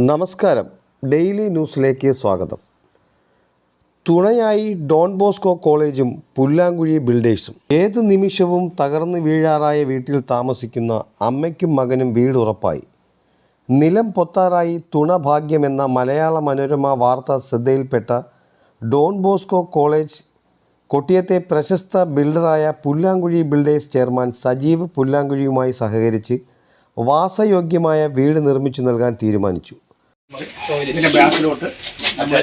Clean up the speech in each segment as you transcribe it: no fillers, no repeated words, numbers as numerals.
നമസ്കാരം. ഡെയിലി ന്യൂസിലേക്ക് സ്വാഗതം. തുണയായി ഡോൺ ബോസ്കോ കോളേജും പുല്ലാങ്കുഴി ബിൽഡേഴ്സും. ഏതു നിമിഷവും തകർന്നു വീഴാറായ വീട്ടിൽ താമസിക്കുന്ന അമ്മയ്ക്കും മകനും വീട് ഉറപ്പായി. നിലം പൊത്താറായി തുണഭാഗ്യമെന്ന മലയാള മനോരമ വാർത്ത ശ്രദ്ധയിൽപ്പെട്ട ഡോൺ ബോസ്കോ കോളേജ് കൊട്ടിയത്തെ പ്രശസ്ത ബിൽഡറായ പുല്ലാങ്കുഴി ബിൽഡേഴ്സ് ചെയർമാൻ സജീവ് പുല്ലാങ്കുഴിയുമായി സഹകരിച്ച് വാസയോഗ്യമായ വീട് നിർമ്മിച്ചു നൽകാൻ തീരുമാനിച്ചു. ഇതിൻ്റെ ബാക്കിലോട്ട് നമ്മൾ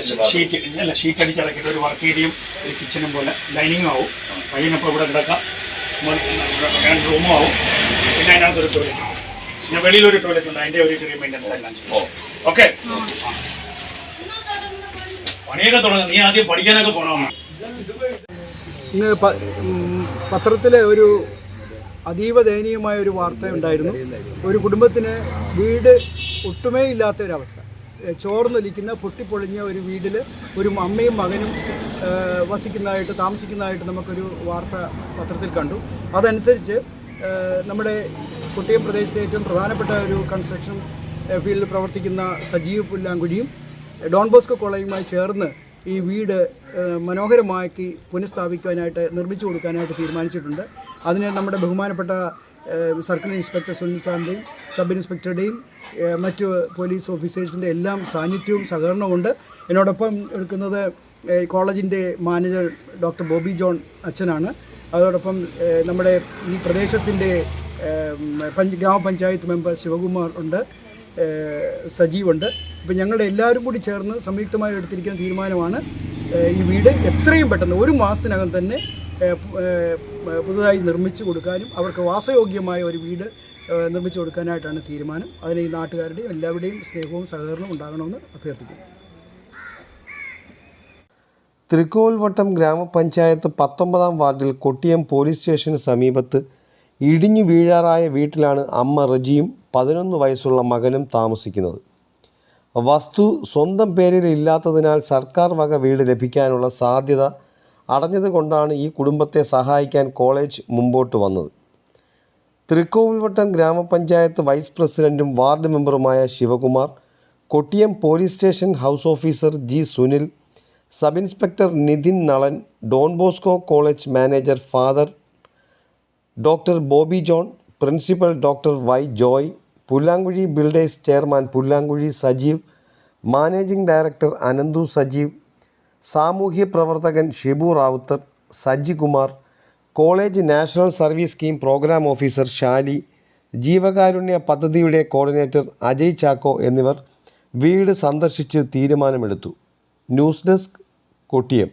ഷീറ്റ് അടിച്ചിറക്കിയിട്ട് ഒരു വർക്ക് ഏരിയയും ഒരു കിച്ചണും പോലെ ഡൈനിങ്ങും ആവും. പയ്യനപ്പോൾ ഇവിടെ കിടക്കാം, രണ്ട് റൂമും ആവും. പിന്നെ അതിനകത്തൊരു ടോയ്ലറ്റ്, പിന്നെ വെളിയിലൊരു ടോയ്ലറ്റ് ഉണ്ട്. അതിൻ്റെ ഒരു ചെറിയ മെയിൻ്റനൻസ് എല്ലാം ചെയ്യും. ഓക്കെ, പണിയൊക്കെ തുടങ്ങും. നീ ആദ്യം പഠിക്കാനൊക്കെ പോകണമെന്ന്. ഇന്ന് പത്രത്തിലെ ഒരു അതീവ ദയനീയമായ ഒരു വാർത്ത ഉണ്ടായിരുന്നു. ഒരു കുടുംബത്തിന് വീട് ഒട്ടുമേ ഇല്ലാത്ത ഒരവസ്ഥ, ചോർന്നൊലിക്കുന്ന പൊട്ടിപ്പൊളിഞ്ഞ ഒരു വീട്ടിൽ ഒരു അമ്മയും മകനും താമസിക്കുന്നതായിട്ട് നമുക്കൊരു വാർത്ത പത്രത്തിൽ കണ്ടു. അതനുസരിച്ച് നമ്മുടെ കൊട്ടിയം പ്രദേശത്തെ ഏറ്റവും പ്രധാനപ്പെട്ട ഒരു കൺസ്ട്രക്ഷൻ ഫീൽഡിൽ പ്രവർത്തിക്കുന്ന സജീവ് പുല്ലാങ്കുഴിയും ഡോൺ ബോസ്കോ കോളേജുമായി ചേർന്ന് ഈ വീട് മനോഹരമാക്കി പുനഃസ്ഥാപിക്കാനായിട്ട് നിർമ്മിച്ചു കൊടുക്കാനായിട്ട് തീരുമാനിച്ചിട്ടുണ്ട്. അതിന് നമ്മുടെ ബഹുമാനപ്പെട്ട സർക്കിൾ ഇൻസ്പെക്ടർ സുനിൽ സാറിൻ്റെയും സബ് ഇൻസ്പെക്ടറുടെയും മറ്റ് പോലീസ് ഓഫീസേഴ്സിൻ്റെ എല്ലാം സാന്നിധ്യവും സഹകരണമുണ്ട്. എന്നോടൊപ്പം എടുക്കുന്നത് കോളേജിൻ്റെ മാനേജർ ഡോക്ടർ ബോബി ജോൺ അച്ഛനാണ്. അതോടൊപ്പം നമ്മുടെ ഈ പ്രദേശത്തിൻ്റെ ഗ്രാമപഞ്ചായത്ത് മെമ്പർ ശിവകുമാർ ഉണ്ട്, സജീവുണ്ട്. ഇപ്പം ഞങ്ങളുടെ എല്ലാവരും കൂടി ചേർന്ന് സംയുക്തമായി എടുത്തിരിക്കുന്ന തീരുമാനമാണ് ഈ വീട് എത്രയും പെട്ടെന്ന് ഒരു മാസത്തിനകം തന്നെ പുതുതായി നിർമ്മിച്ചു കൊടുക്കാനും അവർക്ക് വാസയോഗ്യമായ ഒരു വീട് നിർമ്മിച്ചു കൊടുക്കാനായിട്ടാണ് തീരുമാനം. അതിന് ഈ നാട്ടുകാരുടെയും എല്ലാവരുടെയും സ്നേഹവും സഹകരണവും ഉണ്ടാകണമെന്ന് അഭ്യർത്ഥിക്കുന്നു. തൃക്കോൽവട്ടം ഗ്രാമപഞ്ചായത്ത് 19-ാം വാർഡിൽ കൊട്ടിയം പോലീസ് സ്റ്റേഷന് സമീപത്ത് ഇടിഞ്ഞു വീഴാറായ വീട്ടിലാണ് അമ്മ റജിയും 11 വയസ്സുള്ള മകനും താമസിക്കുന്നത്. വസ്തു സ്വന്തം പേരിൽ ഇല്ലാത്തതിനാൽ സർക്കാർ വക വീട് ലഭിക്കാനുള്ള സാധ്യത അടഞ്ഞതുകൊണ്ടാണ് ഈ കുടുംബത്തെ സഹായിക്കാൻ കോളേജ് മുമ്പോട്ട് വന്നത്. തൃക്കോവിൽവട്ടം ഗ്രാമപഞ്ചായത്ത് വൈസ് പ്രസിഡൻറ്റും വാർഡ് മെമ്പറുമായ Sivakumar, Kottiyam police station house officer G Sunil, sub inspector Nithin Nalan, Don Bosco college manager father doctor Bobby John, principal doctor Y Joy, Pullankuzhi builders chairman Pullankuzhi Sajeev, managing director Ananthu Sajeev, സാമൂഹ്യ പ്രവർത്തകൻ Shibu Ravuthar, Sajikumar, college national service scheme programme officer Shali, ജീവകാരുണ്യ പദ്ധതിയുടെ കോർഡിനേറ്റർ അജയ് ചാക്കോ എന്നിവർ വീട് സന്ദർശിച്ച് തീരുമാനമെടുത്തു. News desk, Kottiyam.